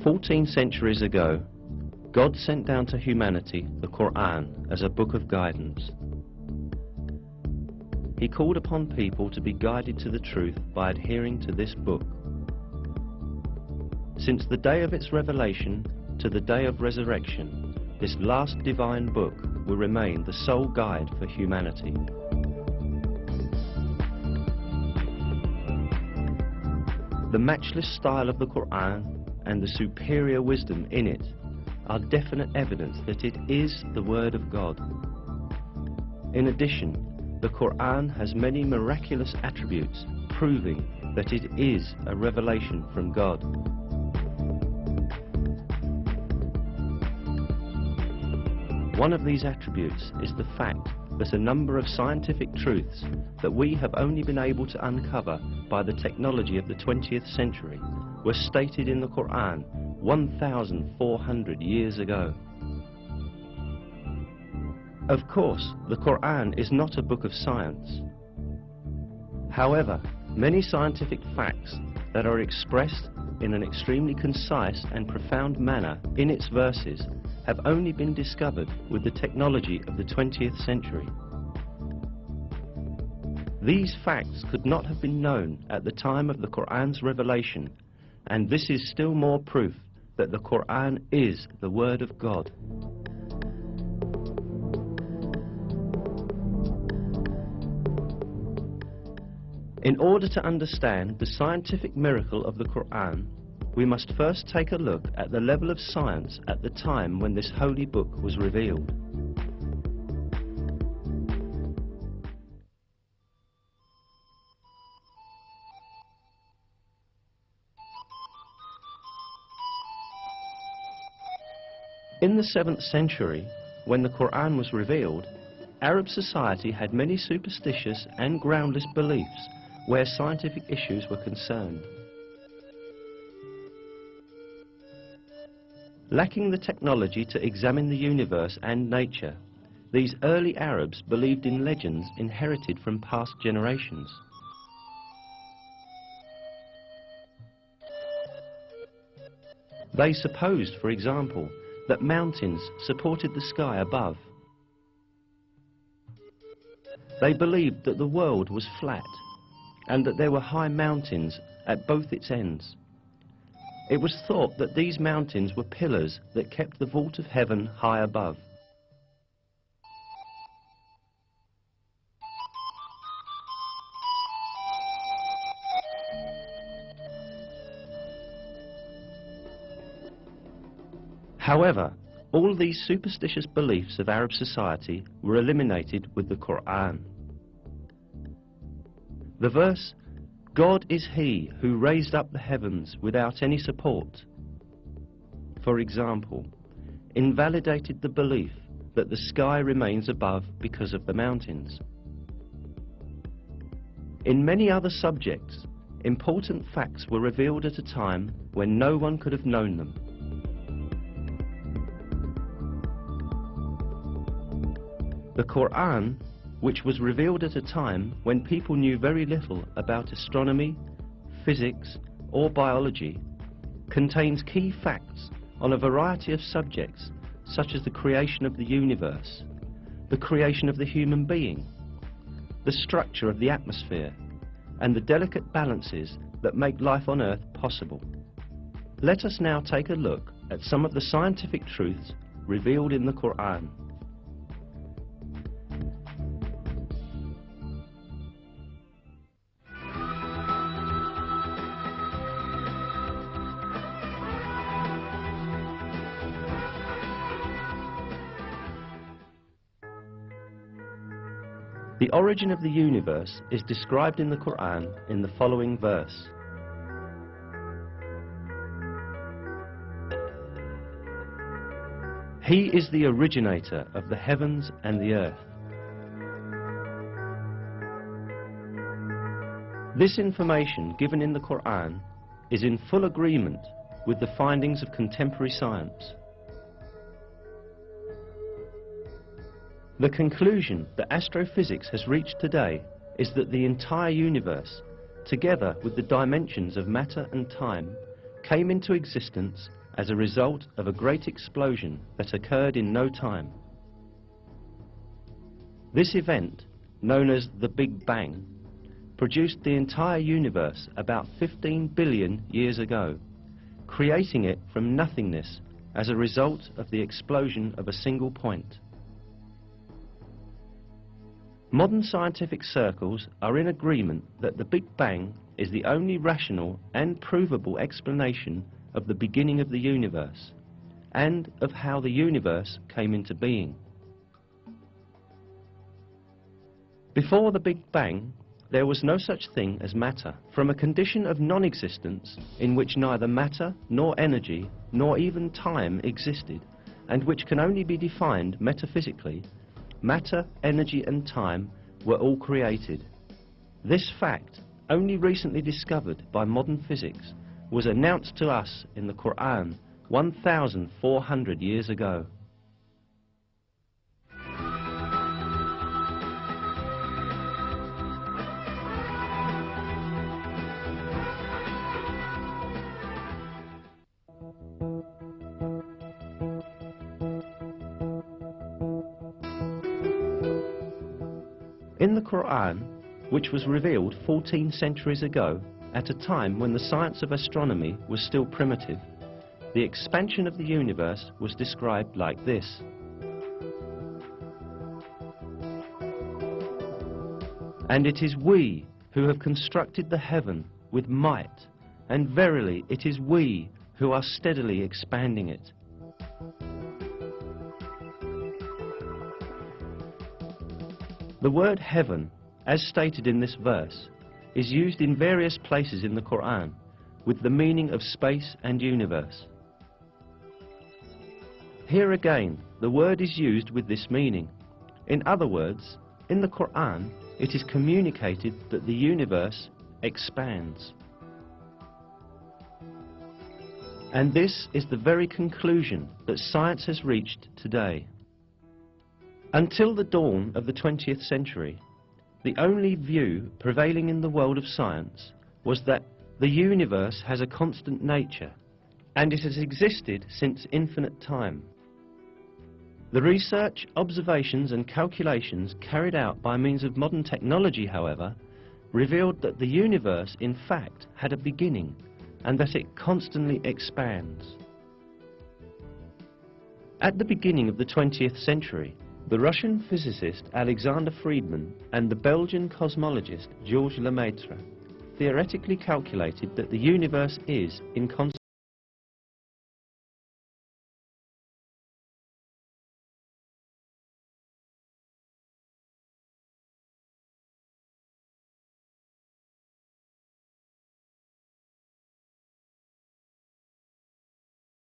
14 centuries ago, God sent down to humanity the Qur'an as a book of guidance. He called upon people to be guided to the truth by adhering to this book. Since the day of its revelation to the day of resurrection, this last divine book will remain the sole guide for humanity. The matchless style of the Qur'an and the superior wisdom in it are definite evidence that it is the Word of God. In addition, the Qur'an has many miraculous attributes proving that it is a revelation from God. One of these attributes is the fact that a number of scientific truths that we have only been able to uncover by the technology of the 20th century were stated in the Qur'an 1,400 years ago. Of course, the Qur'an is not a book of science. However, many scientific facts that are expressed in an extremely concise and profound manner in its verses have only been discovered with the technology of the 20th century. These facts could not have been known at the time of the Qur'an's revelation, and this is still more proof that the Qur'an is the Word of God. In order to understand the scientific miracle of the Qur'an, we must first take a look at the level of science at the time when this holy book was revealed. In the 7th century, when the Qur'an was revealed, Arab society had many superstitious and groundless beliefs where scientific issues were concerned. Lacking the technology to examine the universe and nature, these early Arabs believed in legends inherited from past generations. They supposed, for example, that mountains supported the sky above. They believed that the world was flat and that there were high mountains at both its ends. It was thought that these mountains were pillars that kept the vault of heaven high above. However, all these superstitious beliefs of Arab society were eliminated with the Qur'an. The verse, "God is He who raised up the heavens without any support," for example, invalidated the belief that the sky remains above because of the mountains. In many other subjects, important facts were revealed at a time when no one could have known them. The Qur'an, which was revealed at a time when people knew very little about astronomy, physics, or biology, contains key facts on a variety of subjects such as the creation of the universe, the creation of the human being, the structure of the atmosphere, and the delicate balances that make life on Earth possible. Let us now take a look at some of the scientific truths revealed in the Qur'an. The origin of the universe is described in the Qur'an in the following verse. He is the originator of the heavens and the earth. This information given in the Qur'an is in full agreement with the findings of contemporary science. The conclusion that astrophysics has reached today is that the entire universe, together with the dimensions of matter and time, came into existence as a result of a great explosion that occurred in no time. This event, known as the Big Bang, produced the entire universe about 15 billion years ago, creating it from nothingness as a result of the explosion of a single point. Modern scientific circles are in agreement that the Big Bang is the only rational and provable explanation of the beginning of the universe and of how the universe came into being. Before the Big Bang, there was no such thing as matter. From a condition of non-existence in which neither matter nor energy nor even time existed, and which can only be defined metaphysically, matter, energy and time were all created. This fact, only recently discovered by modern physics, was announced to us in the Qur'an 1,400 years ago. In the Qur'an, which was revealed 14 centuries ago, at a time when the science of astronomy was still primitive, the expansion of the universe was described like this. And it is we who have constructed the heaven with might, and verily it is we who are steadily expanding it. The word heaven, as stated in this verse, is used in various places in the Qur'an with the meaning of space and universe. Here again, the word is used with this meaning. In other words, in the Qur'an, it is communicated that the universe expands. And this is the very conclusion that science has reached today. Until the dawn of the 20th century, the only view prevailing in the world of science was that the universe has a constant nature, and it has existed since infinite time. The research, observations and calculations carried out by means of modern technology, however, revealed that the universe in fact had a beginning and that it constantly expands. At the beginning of the 20th century, the Russian physicist Alexander Friedmann and the Belgian cosmologist Georges Lemaitre theoretically calculated that the universe is in constant